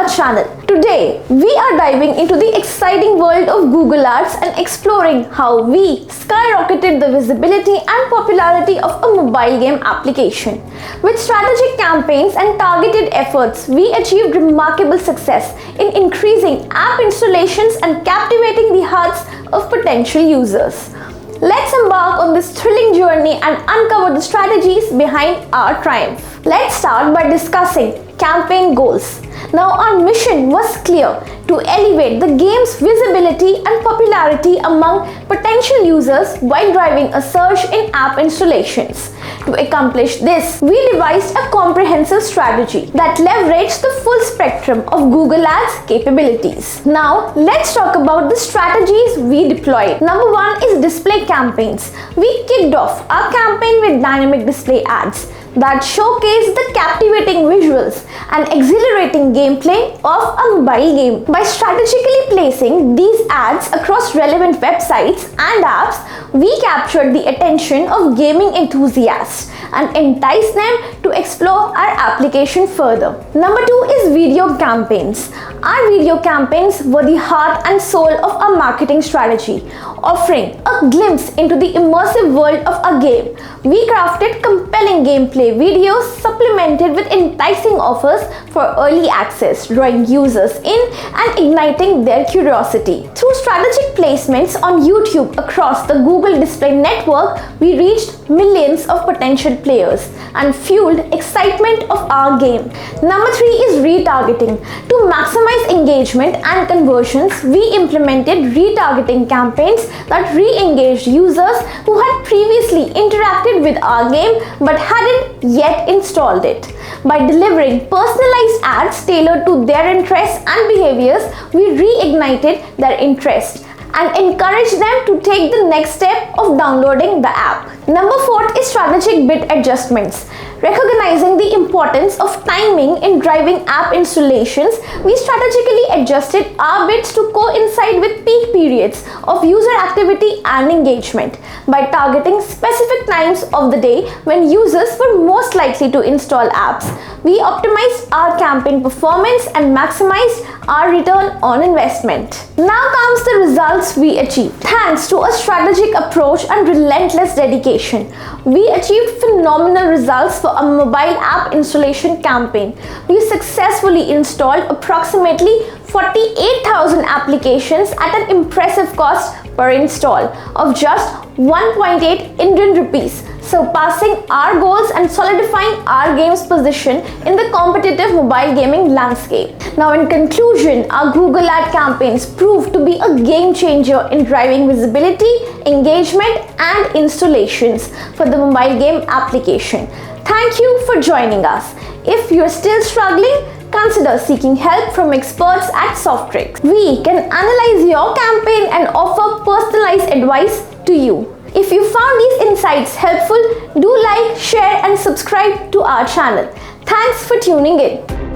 our channel. Today, we are diving into the exciting world of Google Ads and exploring how we skyrocketed the visibility and popularity of a mobile game application. With strategic campaigns and targeted efforts, we achieved remarkable success in increasing app installations and captivating the hearts of potential users. Let's embark on this thrilling journey and uncover the strategies behind our triumph. Let's start by discussing campaign goals. Now, our mission was clear: to elevate the game's visibility and popularity among potential users while driving a surge in app installations. To accomplish this, we devised a comprehensive strategy that leveraged the full spectrum of Google Ads capabilities. Now, let's talk about the strategies we deployed. Number one is display campaigns. We kicked off our campaign with dynamic display ads that showcased the captivating visuals and exhilarating gameplay of a mobile game. By strategically placing these ads across relevant websites and apps, we captured the attention of gaming enthusiasts and enticed them to explore our application further. Number two is video campaigns. Our video campaigns were the heart and soul of our marketing strategy, offering a glimpse into the immersive world of a game. We crafted compelling gameplay videos supplemented with enticing offers for early access, drawing users in and igniting their curiosity. Through strategic placements on YouTube across the Google Display Network, we reached millions of potential players and fueled excitement of our game. Number three is retargeting. To maximize engagement and conversions, we implemented retargeting campaigns that re-engaged users who had previously interacted with our game but hadn't yet installed it. By delivering personalized ads tailored to their interests and behaviors, we reignited their interest and encourage them to take the next step of downloading the app. Number four is strategic bid adjustments. Recognizing the importance of timing in driving app installations, we strategically adjusted our bids to coincide with peak periods of user activity and engagement. By targeting specific times of the day when users were most likely to install apps, we optimized our campaign performance and maximized our return on investment. Now comes the results we achieved. Thanks to a strategic approach and relentless dedication, we achieved phenomenal results for a mobile app installation campaign. We successfully installed approximately 48,000 applications at an impressive cost per install of just 1.8 Indian rupees, surpassing our goals and solidifying our game's position in the competitive mobile gaming landscape. Now, in conclusion, our Google Ad campaigns proved to be a game changer in driving visibility, engagement, and installations for the mobile game application. Thank you for joining us. If you're still struggling, consider seeking help from experts at Softtrix. We can analyze your campaign and offer personalized advice to you. If you found these insights helpful, do like, share, and subscribe to our channel. Thanks for tuning in.